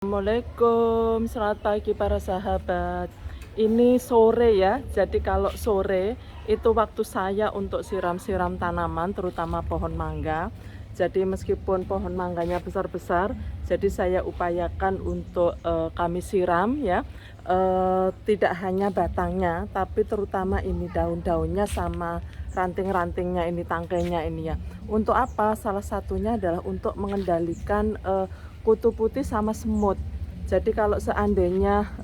Assalamualaikum, selamat pagi para sahabat. Ini sore ya, jadi kalau sore itu waktu saya untuk siram-siram tanaman, terutama pohon mangga. Jadi meskipun pohon mangganya besar-besar, jadi saya upayakan untuk kami siram ya. Tidak hanya batangnya, tapi terutama ini daun-daunnya sama ranting-rantingnya ini, tangkainya ini ya. Untuk apa? Salah satunya adalah untuk mengendalikan kutu putih sama semut. Jadi kalau seandainya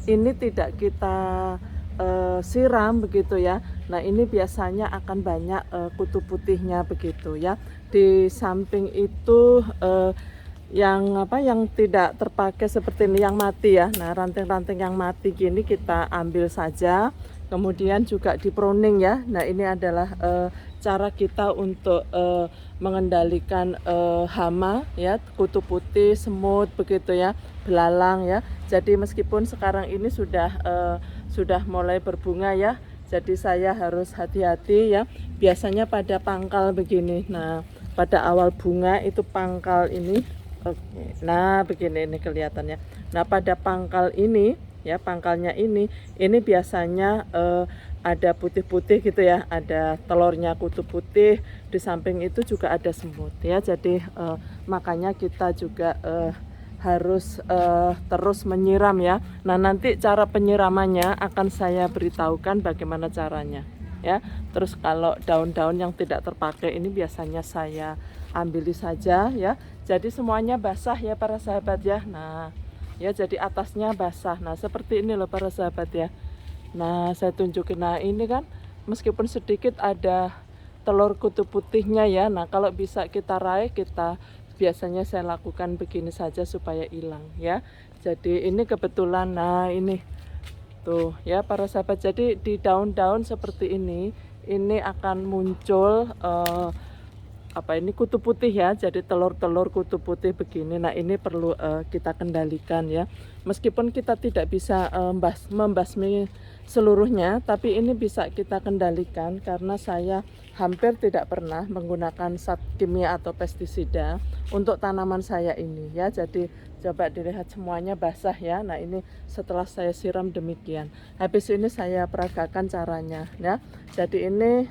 ini tidak kita siram begitu ya, nah ini biasanya akan banyak kutu putihnya begitu ya. Di samping itu yang tidak terpakai seperti ini, yang mati ya. Nah, ranting-ranting yang mati gini kita ambil saja. Kemudian juga di pruning ya. Nah, ini adalah cara kita untuk mengendalikan hama ya, kutu putih, semut begitu ya, belalang ya. Jadi meskipun sekarang ini sudah mulai berbunga ya. Jadi saya harus hati-hati ya. Biasanya pada pangkal begini. Nah, pada awal bunga itu pangkal ini. Oke, nah begini ini kelihatannya. Nah pada pangkal ini ya, pangkalnya ini biasanya ada putih-putih gitu ya, ada telurnya kutu putih, di samping itu juga ada semut ya. Jadi makanya kita juga harus terus menyiram ya. Nah nanti cara penyiramannya akan saya beritahukan bagaimana caranya ya. Terus kalau daun-daun yang tidak terpakai ini biasanya saya ambil saja ya. Jadi semuanya basah ya para sahabat ya. Nah ya, jadi atasnya basah. Nah seperti ini loh para sahabat ya. Nah saya tunjukin, nah ini kan meskipun sedikit ada telur kutu putihnya ya. Nah kalau bisa kita raih, kita biasanya saya lakukan begini saja supaya hilang ya. Jadi ini kebetulan, nah ini tuh ya para sahabat. Jadi di daun-daun seperti ini akan muncul ini kutu putih ya. Jadi telur-telur kutu putih begini. Nah ini perlu kita kendalikan ya. Meskipun kita tidak bisa membasmi seluruhnya, tapi ini bisa kita kendalikan karena saya hampir tidak pernah menggunakan zat kimia atau pestisida untuk tanaman saya ini ya. Jadi coba dilihat semuanya basah ya. Nah ini setelah saya siram demikian. Habis ini saya peragakan caranya ya. Jadi ini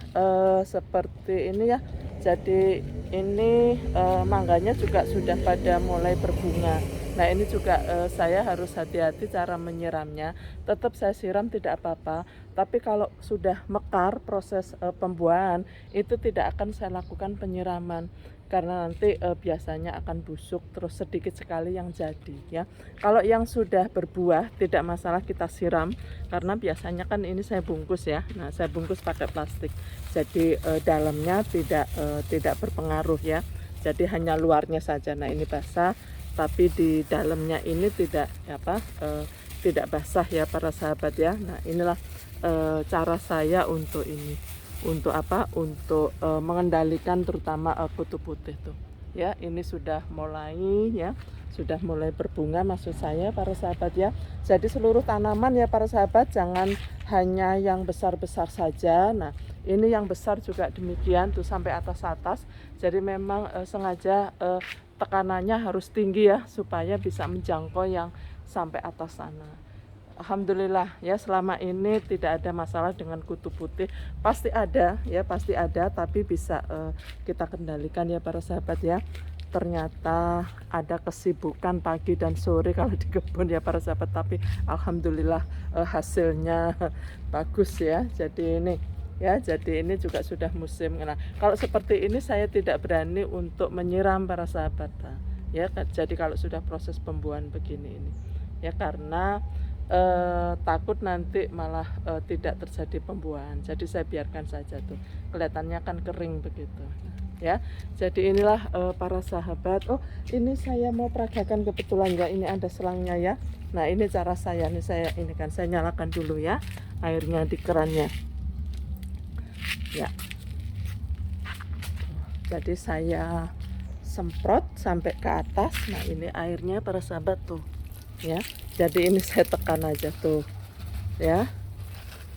seperti ini ya. Jadi ini mangganya juga sudah pada mulai berbunga. Nah ini juga saya harus hati-hati cara menyiramnya. Tetap saya siram tidak apa-apa. Tapi kalau sudah mekar proses pembuahan, itu tidak akan saya lakukan penyiraman. Karena nanti biasanya akan busuk, terus sedikit sekali yang jadi ya. Kalau yang sudah berbuah tidak masalah kita siram, karena biasanya kan ini saya bungkus ya. Nah saya bungkus pakai plastik, jadi dalamnya tidak berpengaruh ya. Jadi hanya luarnya saja. Nah ini basah, tapi di dalamnya ini tidak basah ya para sahabat ya. Nah inilah cara saya untuk ini, untuk mengendalikan terutama kutu putih tuh ya. Ini sudah mulai ya, sudah mulai berbunga maksud saya para sahabat ya. Jadi seluruh tanaman ya para sahabat, jangan hanya yang besar-besar saja. Nah ini yang besar juga demikian tuh sampai atas-atas. Jadi memang sengaja tekanannya harus tinggi ya, supaya bisa menjangkau yang sampai atas sana. Alhamdulillah ya, selama ini tidak ada masalah dengan kutu putih. Pasti ada ya, pasti ada, tapi bisa kita kendalikan ya para sahabat ya. Ternyata ada kesibukan pagi dan sore kalau di kebun ya para sahabat, tapi alhamdulillah hasilnya bagus ya. Jadi ini juga sudah musim. Nah kalau seperti ini saya tidak berani untuk menyiram para sahabat ya. Jadi kalau sudah proses pembuahan begini ini ya, karena takut nanti malah tidak terjadi pembuahan. Jadi saya biarkan saja tuh, kelihatannya kan kering begitu ya. Jadi inilah para sahabat. Oh ini saya mau peragakan kebetulan ya, ini ada selangnya ya. Nah ini cara saya nih, saya nyalakan dulu ya airnya di kerannya ya. Jadi saya semprot sampai ke atas. Nah ini airnya para sahabat tuh ya. Jadi ini saya tekan aja tuh ya.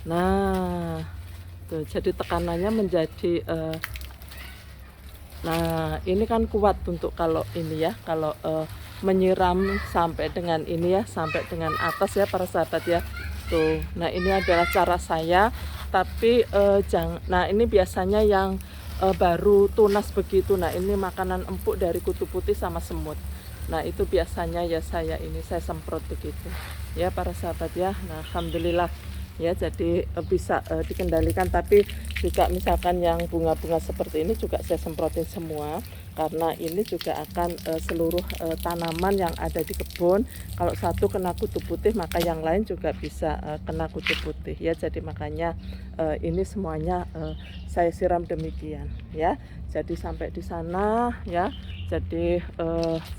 Nah tuh, jadi tekanannya menjadi nah ini kan kuat untuk kalau ini ya, kalau menyiram sampai dengan ini ya, sampai dengan atas ya para sahabat ya. Tuh, nah ini adalah cara saya, tapi nah ini biasanya yang baru tunas begitu. Nah ini makanan empuk dari kutu putih sama semut. Nah itu biasanya ya saya semprot begitu ya para sahabat ya. Nah alhamdulillah ya, jadi bisa dikendalikan. Tapi juga misalkan yang bunga-bunga seperti ini juga saya semprotin semua, karena ini juga akan seluruh tanaman yang ada di kebun, kalau satu kena kutu putih maka yang lain juga bisa kena kutu putih ya. Jadi makanya ini semuanya saya siram demikian ya. Jadi sampai di sana ya, jadi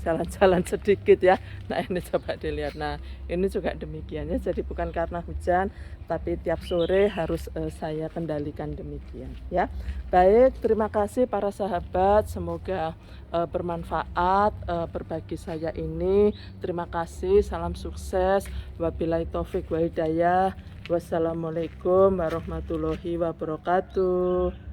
jalan-jalan sedikit ya. Nah ini coba dilihat, nah ini juga demikian ya. Jadi bukan karena hujan, tapi tiap sore harus saya kendalikan demikian ya. Baik, terima kasih para sahabat, semoga bermanfaat berbagi saya ini. Terima kasih, salam sukses, wabillahi taufik wa hidayah. Wassalamualaikum warahmatullahi wabarakatuh.